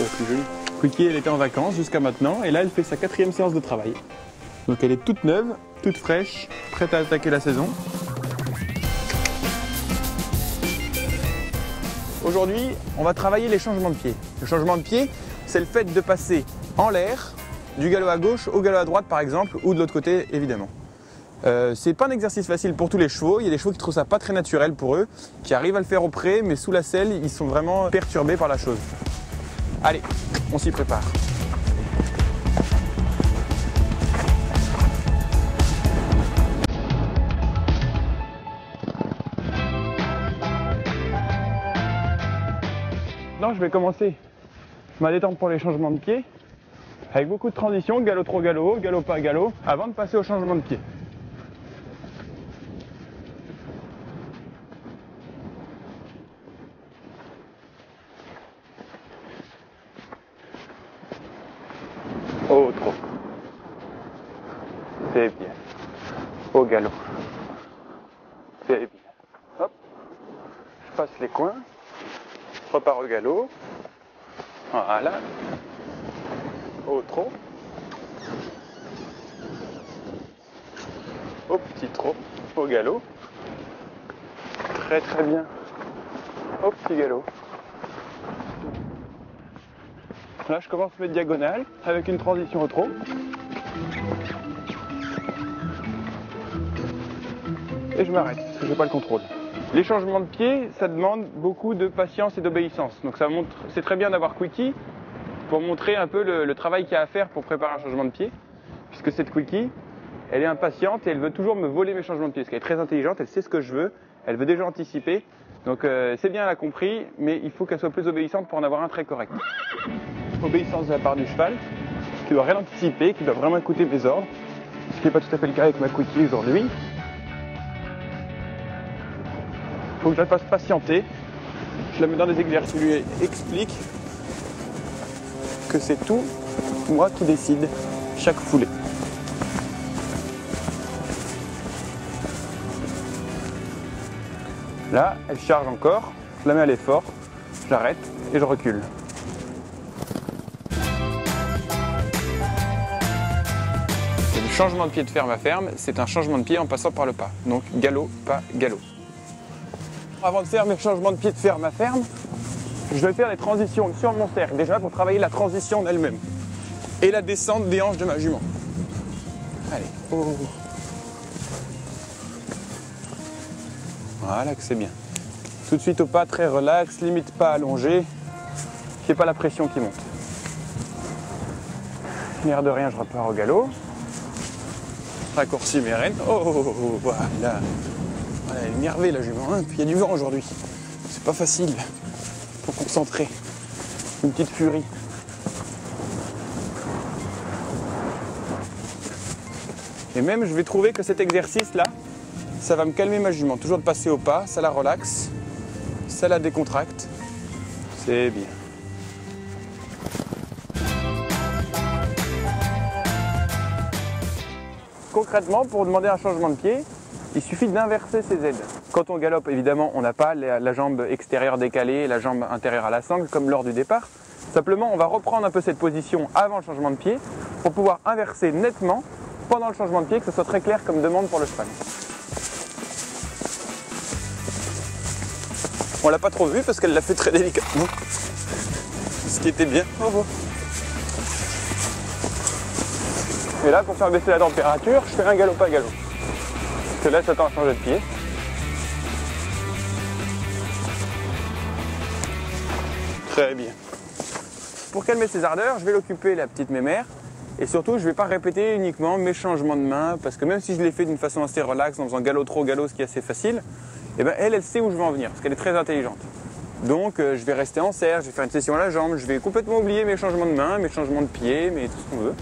plus joli. Quickie, elle était en vacances jusqu'à maintenant et là elle fait sa 4e séance de travail. Donc elle est toute neuve, toute fraîche, prête à attaquer la saison. Aujourd'hui, on va travailler les changements de pied. Le changement de pied, c'est le fait de passer en l'air, du galop à gauche au galop à droite par exemple, ou de l'autre côté évidemment. C'est pas un exercice facile pour tous les chevaux. Il y a des chevaux qui trouvent ça pas très naturel pour eux, qui arrivent à le faire au pré, mais sous la selle, ils sont vraiment perturbés par la chose. Allez, on s'y prépare. Non, je vais commencer ma détente pour les changements de pied avec beaucoup de transitions, galop trop galop haut, galop pas galop, avant de passer au changement de pied. Oh, trop. C'est bien. Au galop. C'est bien. Hop. Je passe les coins. Je repars au galop. Voilà. Au trot. Au petit trot. Au galop. Très très bien. Au petit galop. Là, je commence mes diagonales avec une transition au trot. Et je m'arrête parce que je n'ai pas le contrôle. Les changements de pied, ça demande beaucoup de patience et d'obéissance. Donc ça montre, c'est très bien d'avoir Quickie pour montrer un peu le travail qu'il y a à faire pour préparer un changement de pied. Puisque cette Quickie, elle est impatiente et elle veut toujours me voler mes changements de pied. Parce qu'elle est très intelligente, elle sait ce que je veux, elle veut déjà anticiper. Donc c'est bien, elle a compris, mais il faut qu'elle soit plus obéissante pour en avoir un très correct. Obéissance de la part du cheval, qui doit rien anticiper, qui doit vraiment écouter mes ordres, ce qui n'est pas tout à fait le cas avec ma Quickie aujourd'hui. Il faut que je la fasse patienter, je la mets dans des exercices, je lui explique que c'est tout moi qui décide chaque foulée. Là, elle charge encore, je la mets à l'effort, j'arrête et je recule. Le changement de pied de ferme à ferme, c'est un changement de pied en passant par le pas. Donc galop, pas galop. Avant de faire mes changements de pied de ferme à ferme, je vais faire des transitions sur mon cercle, déjà pour travailler la transition en elle-même. Et la descente des hanches de ma jument. Allez. Oh. Voilà que c'est bien. Tout de suite au pas, très relax, limite pas allongé. Qu'il n'y ait pas la pression qui monte. L'air de rien, je repars au galop. Raccourcis mes rênes. Oh, voilà. Elle est énervée la jument, hein. Puis il y a du vent aujourd'hui. C'est pas facile. Faut concentrer. Une petite furie. Et même, je vais trouver que cet exercice-là, ça va me calmer ma jument. Toujours de passer au pas, ça la relaxe, ça la décontracte. C'est bien. Concrètement, pour demander un changement de pied, il suffit d'inverser ses aides. Quand on galope, évidemment, on n'a pas la jambe extérieure décalée et la jambe intérieure à la sangle, comme lors du départ. Simplement, on va reprendre un peu cette position avant le changement de pied pour pouvoir inverser nettement pendant le changement de pied, que ce soit très clair comme demande pour le cheval. On l'a pas trop vu parce qu'elle l'a fait très délicatement. Ce qui était bien. Oh. Et là, pour faire baisser la température, je fais un galop pas galop. Parce que là, ça tend à changer de pied. Très bien. Pour calmer ses ardeurs, je vais l'occuper la petite mémère. Et surtout, je ne vais pas répéter uniquement mes changements de main, parce que même si je les fais d'une façon assez relaxe, en faisant galop trop galop, ce qui est assez facile, eh ben elle sait où je veux en venir, parce qu'elle est très intelligente. Donc je vais rester en serre, je vais faire une session à la jambe, je vais complètement oublier mes changements de main, mes changements de pied, mais tout ce qu'on veut.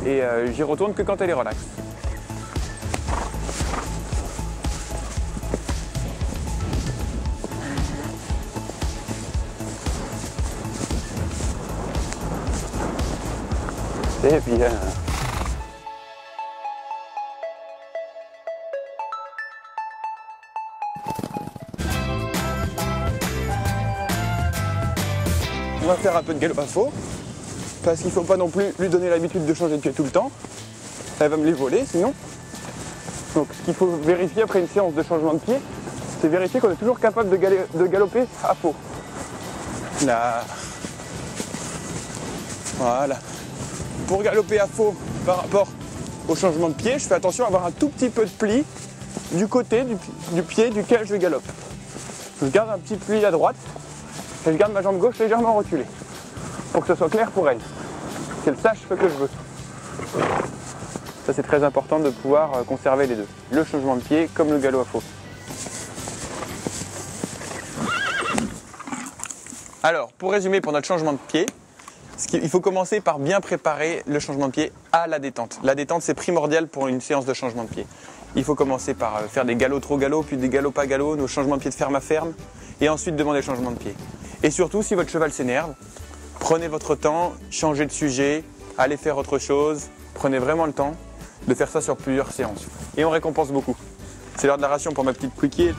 Et j'y retourne que quand elle est relaxe. C'est bien. on va faire un peu de galop à faux. Parce qu'il ne faut pas non plus lui donner l'habitude de changer de pied tout le temps. Elle va me les voler sinon. Donc ce qu'il faut vérifier après une séance de changement de pied, c'est vérifier qu'on est toujours capable de galoper à faux. Là. Voilà. Pour galoper à faux par rapport au changement de pied, je fais attention à avoir un tout petit peu de pli du côté du pied duquel je galope. Je garde un petit pli à droite et je garde ma jambe gauche légèrement reculée pour que ce soit clair pour elle, qu'elle sache ce que je veux. Ça c'est très important de pouvoir conserver les deux, le changement de pied comme le galop à faux. Alors pour résumer pour notre changement de pied, il faut commencer par bien préparer le changement de pied à la détente. La détente c'est primordial pour une séance de changement de pied. Il faut commencer par faire des galops trop galop, puis des galops pas galop, nos changements de pied de ferme à ferme, et ensuite demander le changement de pied. Et surtout, si votre cheval s'énerve, prenez votre temps, changez de sujet, allez faire autre chose, prenez vraiment le temps de faire ça sur plusieurs séances. Et on récompense beaucoup. C'est l'heure de la ration pour ma petite quickie.